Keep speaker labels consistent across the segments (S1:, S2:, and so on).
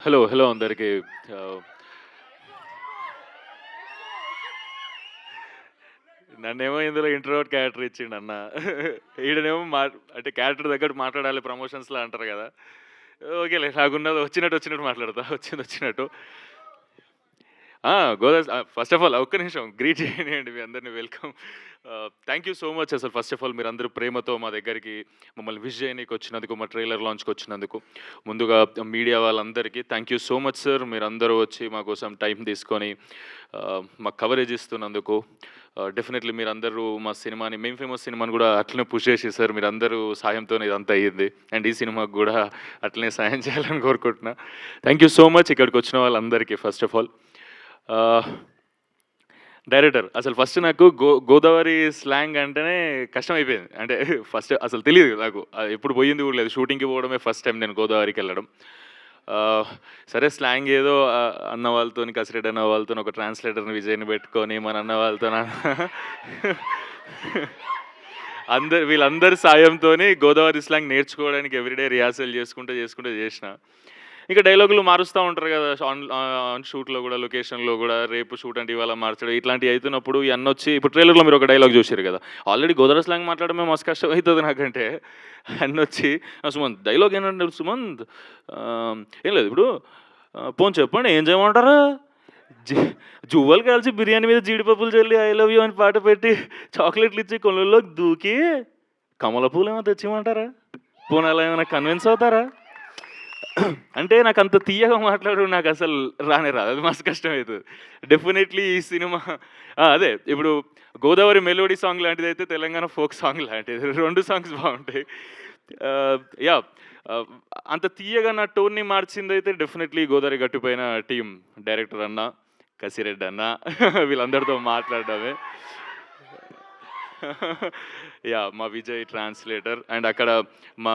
S1: Hello. Hello అందరికి. ఆహ్, నన్నేమో ఇందులో ఇంట్రోవర్ట్ క్యారెక్టర్ ఇచ్చిండన్న. ఈడనేమో అంటే క్యారెక్టర్ తగ్గట్టు మాట్లాడాలి ప్రమోషన్స్‌లో అంటారు గదా! ఓకేలే నాకున్నది వచ్చినట్టు, వచ్చినట్టు మాట్లాడతా. వచ్చినట్టు. ఆ! ఫస్ట్ ఆఫ్ ఆల్ ఒక్క నిమిషం గ్రీట్ చేయనియండి మీ అందరిని welcome. Thank you so much అసలు ఫస్ట్ ఆఫ్ ఆల్ మీరందరూ ప్రేమతో మా దగ్గరికి మమ్మల్ని విష్ చేయనీకి వచ్చినందుకు, మా ట్రైలర్ లాంచ్‌కి వచ్చినందుకు. ముందుగా మీడియా వాళ్ళందరికీ thank you so much sir. మీరందరూ వచ్చి మా కోసం టైం తీసుకొని మాకు కవరేజ్ ఇస్తున్నందుకు. డెఫినెట్‌లీ మీరందరూ మా సినిమాని 'మేమ్ ఫేమస్' సినిమాని గూడా అట్లనే పుష్ చేసేసారు. మీరందరూ సాయంతోనే ఇదంతా అయ్యింది. అండ్ ఈ సినిమాకి గూడా అట్లనే సాయం చేయాలని కోరుకుంటున్నా. థాంక్ యూ సో మచ్ ఇక్కడికొచ్చిన వాళ్ళందరికీ ఫస్ట్ ఆఫ్ ఆల్. ఆహ్, డైరెక్టర్ అసలు ఫస్ట్ నాకు గోదావరి స్లాంగ్ అంటేనే కష్టమైపోయింది. అంటే ఫస్ట్ అసలు తెలీదు నాకు. ఎప్పుడు పోయింది కూడా లేదు. షూటింగ్‌కి పోవడమే ఫస్ట్ టైం నేను గోదావరికెళ్ళడం. ఆహ్, సరే స్లాంగ్ ఏదో అన్న వాళ్ళతోని కసిరెడ్డి అన్న వాళ్ళతోని ఒక ట్రాన్స్‌లేటర్‌ని విజయ్‌ని పెట్టుకొని మన అన్న వాళ్ళతోన వీళ్ళందరి సాయంతోని గోదావరి స్లాంగ్ నేర్చుకోవడానికి ఎవ్రీడే రిహార్సల్ చేసుకుంటూ చేసిన. ఇక డైలాగులు మారుస్తా ఉంటారు కదా! ఆన్ షూట్‌లో గూడా, లొకేషన్‌లో గూడా రేపు షూట్ అంటే ఇవాళ మార్చడం ఇట్లాంటివి అయితున్నప్పుడు ఈ అన్నొచ్చి ఇప్పుడు ట్రైలర్‌లో మీరు ఒక డైలాగ్ చూసిర్రు కదా! ఆల్రెడీ గోదావరి స్లాంగ్ మాట్లాడడమే మస్తు కష్టమైతది నాకంటే. అన్నొచ్చి సుమంత్ డైలాగ్ ఏంటంటే సుమంత్ ఏం లేదు ఇప్పుడు పోనీ చెప్పండి ఏం చేయమంటారు? జి జువ్వలు కాల్చి బిర్యానీ మీద జీడిపప్పులు చల్లి 'ఐ లవ్ యూ' అని పాట పెట్టి చాక్లెట్‌లు ఇచ్చి కొలుల్లోకి దూకి కమల పూలేమో తెచ్చిమంటారా? పోనీ అలా ఏమైనా కన్విన్స్ అవుతారా? అంటే నాకంత తియ్యగా మాట్లాడడం నాకసలు రానే రాదు. అది మస్తు కష్టమైతది. డెఫినైట్‌లీ ఈ సినిమా అదే ఇప్పుడు 'గోదావరి' మెలోడీ సాంగ్ లాంటిదైతే 'తెలంగాణ ఫోక్ సాంగ్' లాంటిది. 2 సాంగ్స్ బావుంటాయి. ఆహ్, యాహ్! ఆహ్, అంత తియ్యగా నా టోన్‌ని మార్చిందైతే డెఫినైట్‌లీ 'గోదావరి గట్టుపైన' టీమ్ డైరెక్టర్ అన్న, కసిరెడ్డి అన్న వీళ్ళందరితో మాట్లాడడమే. యాహ్! మా విజయ్ ట్రాన్స్‌లేటర్ అండ్ అక్కడ మా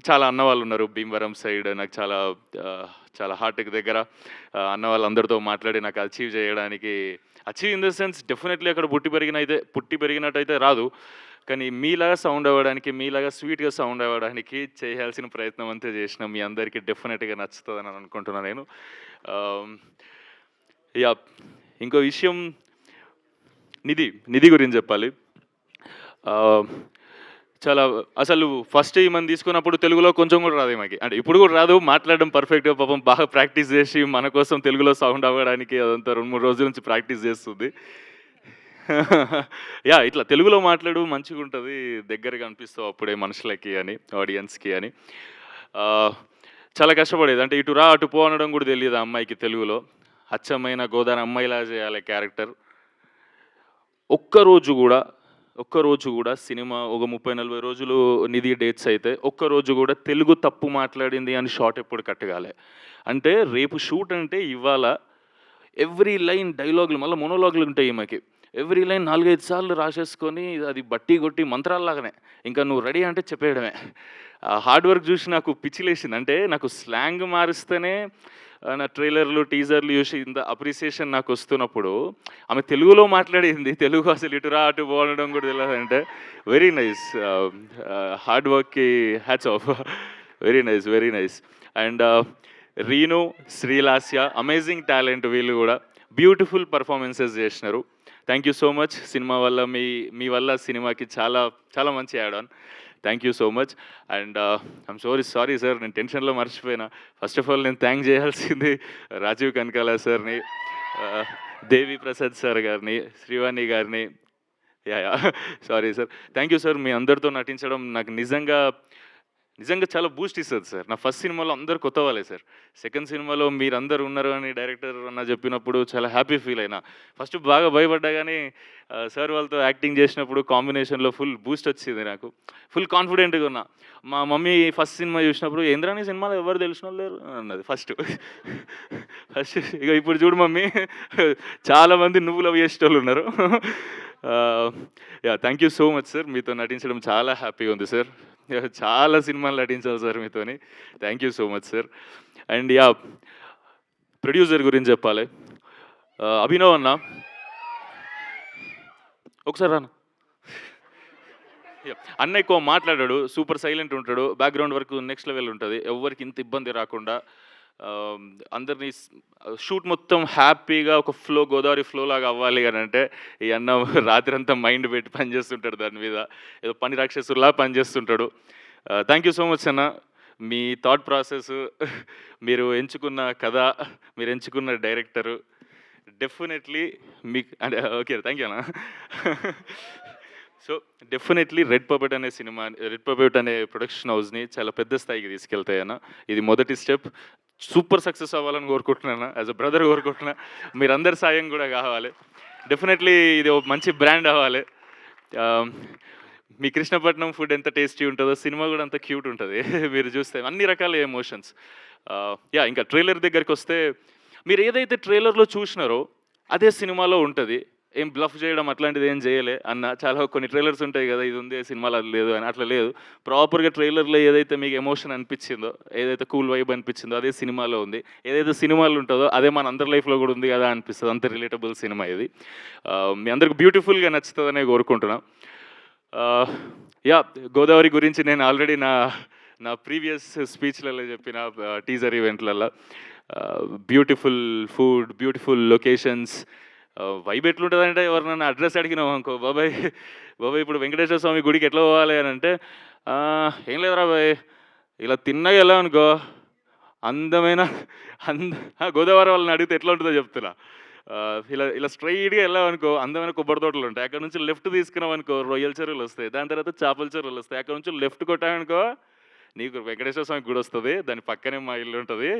S1: చాలా అన్నవాళ్ళున్నారు. భీమవరం సైడ్ నాకు చాలా ఆహ్, చాలా హార్ట్‌కి దగ్గర అన్న వాళ్ళందరితో మాట్లాడి నాకు అచీవ్ చేయడానికి achieve in the sense definitely అక్కడ పుట్టి పెరిగినట్టయితే రాదు. కానీ మీలాగా సౌండ్ అవ్వడానికి, మీలాగా స్వీట్‌గా సౌండ్ అవ్వడానికి చేయాల్సిన ప్రయత్నం అంతా చేసినా. మీ అందరికీ డెఫినెట్‌గా నచ్చుతదని అనుకుంటున్నా నేను. ఆహ్, యాహ్! ఇంకో విషయం 'నిధి' గురించి చెప్పాలి. ఆహ్, చాలా అసలు ఫస్ట్ ఈమెను తీసుకున్నప్పుడు తెలుగులో కొంచెం కూడా రాదు ఈమెకి. అంటే ఇప్పుడు కూడా రాదు. మాట్లాడడం పర్ఫెక్ట్‌గా పాపం బాగా ప్రాక్టీస్ చేసి మన కోసం తెలుగులో సౌండ్ అవ్వడానికి అదంతా 2, 3 రోజుల నుంచి ప్రాక్టీస్ చేస్తుంది. యాహ్! ఇట్లా తెలుగులో మాట్లాడు మంచిగుంటది. దగ్గరగా అనిపిస్తావు అప్పుడే మనుషులకి అని, ఆడియన్స్‌కి అని. ఆహ్, చాలా కష్టపడేది. అంటే ఇటు రా, అటు పో అనడం కూడా తెలీదు ఆ అమ్మాయికి తెలుగులో. అచ్చమైన గోదారి అమ్మాయిలా చేయాలి క్యారెక్టర్. ఒక్కరోజు గూడా, ఒక్కరోజు గూడా సినిమా ఒక 30, 40 రోజులు 'నిధి' డేట్స్ అయితే, ఒక్కరోజు గూడా తెలుగు తప్పు మాట్లాడింది అని షాట్ ఎప్పుడు కట్ గాలే. అంటే రేపు షూట్ అంటే ఇవాళ ఎవ్రీ లైన్ డైలాగులు మళ్ళా మొనోలాగులుంటాయి ఈమెకి. ఎవ్రీ లైన్ 4, 5 సార్లు రాసేసుకొని అది బట్టి కొట్టి మంత్రాల్లాగానే. ఇంకా నువ్వు రెడీ అంటే చెప్పేయడమే. ఆ హార్డ్ వర్క్ జూసి నాకు పిచ్చి లేసింది. అంటే నాకు స్లాంగ్ మారిస్తేనే నా ట్రైలర్‌లు, టీజర్‌లు జూసి ఇంత అప్రిసియేషన్ నాకొస్తున్నప్పుడు, ఆమె తెలుగులో మాట్లాడింది. తెలుగు అసలు ఇటు రా, అటు పో అనడం గూడా తెలవదంటే వెరీ నైస్. హార్డ్ వర్క్‌కి hats off. Very nice. Very nice. And Reenu, Srilasya amazing talent వీళ్ళు గూడా. బ్యూటిఫుల్ పెర్ఫార్మన్సెస్ జేసినారు. Thank you so much. Cinema వల్ల మీ వల్ల సినిమాకి చాలా చాలా మంచి add on. Thank you so much. And I'm sorry sir నేను టెన్షన్‌లో మర్చిపోయినా. ఫస్ట్ ఆఫ్ ఆల్ నేను థాంక్ జేయాల్సింది రాజీవ్ కనకాల సార్‌ని, ఆహ్, దేవి ప్రసాద్ సార్ గారిని, శ్రీవాణి గారిని. Yeah! Sorry sir. Thank you sir. మీ అందరితో నటించడం నాకు నిజంగా చాలా బూస్ట్ ఇస్తది సార్. నా ఫస్ట్ సినిమాలో అందరూ కొత్త వాళ్ళే సార్. సెకండ్ సినిమాలో మీరందరూ ఉన్నారు అని డైరెక్టర్ అన్న చెప్పినప్పుడు చాలా హ్యాపీ ఫీల్ అయినా. ఫస్ట్ బాగా భయపడ్డా గానీ సార్ వాళ్ళతో యాక్టింగ్ చేసినప్పుడు కాంబినేషన్‌లో ఫుల్ బూస్ట్ వచ్చింది నాకు. ఫుల్ కాన్ఫిడెంట్‌గా ఉన్నా. మా మమ్మీ ఫస్ట్ సినిమా చూసినప్పుడు "ఏందిరా నీ సినిమాలో ఎవరు తెలిసినోళ్ళు లేరు" అన్నది ఫస్ట్. ఇగ ఇప్పుడు చూడు మమ్మీ చాలా మంది నువ్వు లవ్ చేసేటోళ్ళున్నారు. Yeah! Thank you so much sir. మీతో నటించడం చాలా హ్యాపీగా ఉంది సార్. చాలా సినిమాలు నటించాలి సార్ మీతోని. Thank you so much sir. And yeah! Producer గురించి చెప్పాలి. అభినవ్ అన్న ఒకసారి రానా? యాహ్! అన్న ఎక్కువ మాట్లాడడు. సూపర్ సైలెంట్ ఉంటాడు. బ్యాక్‌గ్రౌండ్ వర్క్ నెక్స్ట్ లెవెల్ ఉంటది. ఎవ్వరికీ ఇంత ఇబ్బంది రాకుండా అందరినీ షూట్ మొత్తం హ్యాపీగా ఒక ఫ్లో, గోదావరి ఫ్లో లాగా అవ్వాలి అని అంటే ఈ అన్న రాత్రంతా మైండ్ పెట్టి పనిచేస్తుంటాడు దాని మీద. ఏదో పని రాక్షసులా పనిచేస్తుంటాడు. థ్యాంక్ యూ సో మచ్ అన్న. మీ థాట్ ప్రాసెస్, మీరు ఎంచుకున్న కథ, మీరు ఎంచుకున్న డైరెక్టరు డెఫినెట్లీ మీకు అంటే ఓకే థ్యాంక్ యూ అన్న. సో డెఫినెట్లీ రెడ్ పపెట్ అనే ప్రొడక్షన్ హౌస్ని చాలా పెద్ద స్థాయికి తీసుకెళ్తాయన్న. ఇది మొదటి స్టెప్. సూపర్ సక్సెస్ అవ్వాలని కోరుకుంటున్నాను, యాజ్ అ బ్రదర్ కోరుకుంటున్నా. మీరందరి సాయం కూడా కావాలి. డెఫినెట్లీ ఇది ఒక మంచి బ్రాండ్ అవ్వాలి. మీ కృష్ణపట్నం ఫుడ్ ఎంత టేస్టీ ఉంటుందో సినిమా కూడా అంత క్యూట్ ఉంటుంది. మీరు చూస్తే అన్ని రకాల ఎమోషన్స్. ఇంకా ట్రైలర్ దగ్గరికి వస్తే మీరు ఏదైతే ట్రైలర్లో చూసినారో అదే సినిమాలో ఉంటుంది. ఏం బ్లఫ్ చేయడం అట్లాంటిది ఏం చేయలే అన్న. చాలా కొన్ని ట్రైలర్స్ ఉంటాయి కదా, ఇది ఉంది సినిమాలో అది లేదు అని. అట్లా లేదు. ప్రాపర్గా ట్రైలర్లో ఏదైతే మీకు ఎమోషన్ అనిపించిందో, ఏదైతే కూల్ వైబ్ అనిపించిందో అదే సినిమాలో ఉంది. ఏదైతే సినిమాలో ఉంటుందో అదే మన అందరి లైఫ్లో కూడా ఉంది కదా అనిపిస్తుంది. అంత రిలేటబుల్ సినిమా ఇది. మీ అందరికి బ్యూటిఫుల్గా నచ్చుతుందనే కోరుకుంటున్నాను. గోదావరి గురించి నేను ఆల్రెడీ నా ప్రీవియస్ స్పీచ్లలో చెప్పిన టీజర్ ఈవెంట్లలో beautiful food, beautiful locations, vibe ఎట్లుంటుందంటే ఎవరినైనా అడ్రస్ అడిగినాం అనుకో, బాబాయ్ ఇప్పుడు వెంకటేశ్వర స్వామి గుడికి ఎట్లా పోవాలి అని అంటే ఏం లేదురా బాయ్ ఇలా తిన్నగా వెళ్ళాం అనుకో, అందమైన గోదావరి వాళ్ళని అడిగితే ఎట్లా ఉంటుందో చెప్తున్నా. ఇలా స్ట్రైట్గా వెళ్ళాం అనుకో, అందమైన కొబ్బరి తోటలు ఉంటాయి. అక్కడ నుంచి లెఫ్ట్ తీసుకున్నాం అనుకో, రొయ్యల చెరువులు వస్తాయి. దాని తర్వాత చేపల చెరువులు వస్తాయి. అక్కడ నుంచి లెఫ్ట్ కొట్టామనుకో నీకు వెంకటేశ్వర స్వామి గుడి వస్తుంది. దాని పక్కనే మా ఇల్లు ఉంటుంది.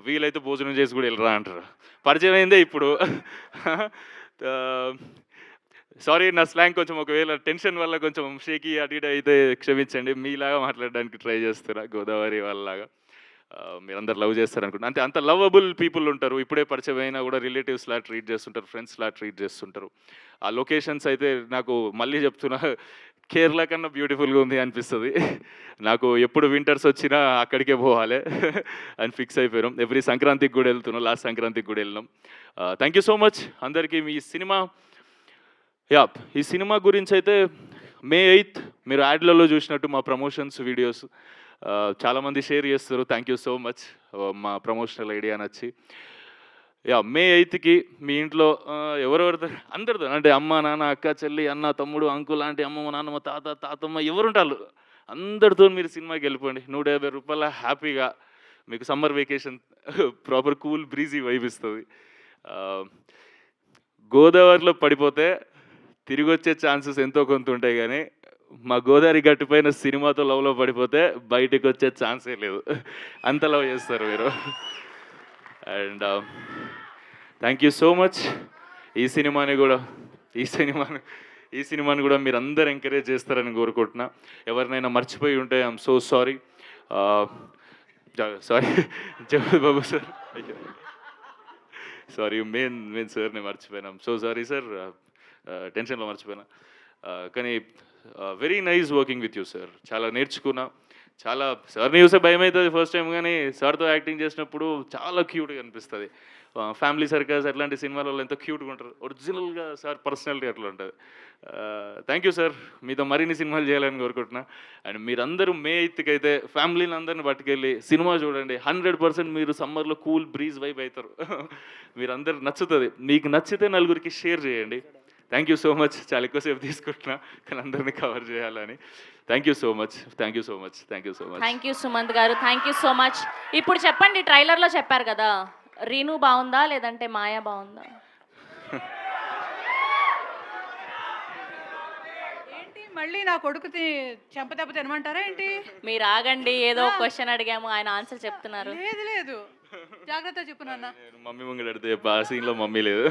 S1: వీలైతే భోజనం చేసి కూడా వెళ్ళరా అంటారు. పరిచయం అయిందే ఇప్పుడు. సారీ నా స్లాంగ్ కొంచెం ఒకవేళ టెన్షన్ వల్ల కొంచెం షేకీ అటు ఇటు అయితే క్షమించండి. మీలాగా మాట్లాడడానికి ట్రై చేస్తున్నా, గోదావరి వాళ్ళలాగా. మీరందరు లవ్ చేస్తారు అనుకుంటా. అంటే అంత లవబుల్ పీపుల్ ఉంటారు. ఇప్పుడే పరిచయం అయినా కూడా రిలేటివ్స్లా ట్రీట్ చేస్తుంటారు, ఫ్రెండ్స్లా ట్రీట్ చేస్తుంటారు. ఆ లొకేషన్స్ అయితే నాకు మళ్ళీ చెప్తున్నా, కేరళ కన్నా బ్యూటిఫుల్గా ఉంది అనిపిస్తుంది. నాకు ఎప్పుడు వింటర్స్ వచ్చినా అక్కడికే పోవాలి అని ఫిక్స్ అయిపోయాం. ఎవ్రీ సంక్రాంతికి కూడా వెళ్తున్నాం. లాస్ట్ సంక్రాంతికి కూడా వెళ్ళినాం. థ్యాంక్ యూ సో మచ్ అందరికీ. ఈ సినిమా గురించి అయితే May 8th మీరు యాడ్లలో చూసినట్టు మా ప్రమోషన్స్ వీడియోస్ చాలామంది షేర్ చేస్తారు. థ్యాంక్ యూ సో మచ్ మా ప్రమోషనల్ ఐడియా నచ్చి. May 8th మీ ఇంట్లో ఎవరెవరితో అందరితో అంటే అమ్మ నాన్న అక్క చెల్లి అన్న తమ్ముడు అంకుల్ ఆంటీ అమ్మమ్మ నాన్నమ్మ తాతమ్మ ఎవరుంటారు అందరితో మీరు సినిమాకి వెళ్ళిపోండి. 150 రూపాయల హ్యాపీగా మీకు summer vacation proper cool breezy vibe ఇస్తుంది. గోదావరిలో పడిపోతే తిరిగి వచ్చే ఛాన్సెస్ ఎంతో కొంత ఉంటాయి, కానీ మా గోదావరి గట్టిపైన సినిమాతో లవ్లో పడిపోతే బయటకు వచ్చే ఛాన్సే లేదు. అంత లవ్ చేస్తారు మీరు. And thank you so much. ఈ సినిమాని కూడా మీరు అందరు ఎంకరేజ్ చేస్తారని కోరుకుంటున్నా. ఎవరినైనా మర్చిపోయి ఉంటే ఐఎమ్ సో సారీ. జగత్ బాబు సార్, సారీ మెయిన్ సార్ని మర్చిపోయినా. సో సారీ సార్, టెన్షన్లో మర్చిపోయినా. కానీ very nice working with you sir. చాలా నేర్చుకున్నా. చాలా సార్ని చూసే భయం అవుతుంది ఫస్ట్ టైం, కానీ సార్తో యాక్టింగ్ చేసినప్పుడు చాలా క్యూట్గా అనిపిస్తుంది. ఫ్యామిలీ సర్కస్ అట్లాంటి సినిమాలలో ఎంతో క్యూట్గా ఉంటారు. ఒరిజినల్గా సార్ పర్సనాలిటీ అట్లా ఉంటుంది. Thank you sir. మీతో మరిన్ని సినిమాలు చేయాలని కోరుకుంటున్నా. అండ్ మీరందరూ May 8th అయితే ఫ్యామిలీని అందరిని పట్టుకెళ్ళి సినిమా చూడండి. 100% మీరు సమ్మర్లో కూల్ బ్రీజ్ వైబ్ అవుతారు. మీరందరూ నచ్చుతుంది. మీకు నచ్చితే నలుగురికి షేర్ చేయండి. Thank you so much. చాలా ఎక్కువసేపు తీసుకుంటున్నా కానీ అందరినీ కవర్ చేయాలని. Thank you so much. Thank you so much. Thank you so much.
S2: Thank you Sumanth గారు. Thank you so much. ఇప్పుడు చెప్పండి, ట్రైలర్లో చెప్పారు కదా, రీను బాగుందా లేదంటే మాయా బాగుందా?
S3: ఏంటి మళ్ళీ నా కొడుకుని చెంపదెబ్బ తినమంటారా ఏంటి?
S2: మీరు ఆగండి, ఏదో క్వశ్చన్ అడిగాము, ఆయన ఆన్సర్ చెప్తున్నారు.
S3: లేదు జాగ్రత్త చెప్పు నాన్న.
S1: మమ్మీ ముంగడు అడితే ఆ సీన్లో మమ్మీ లేదు.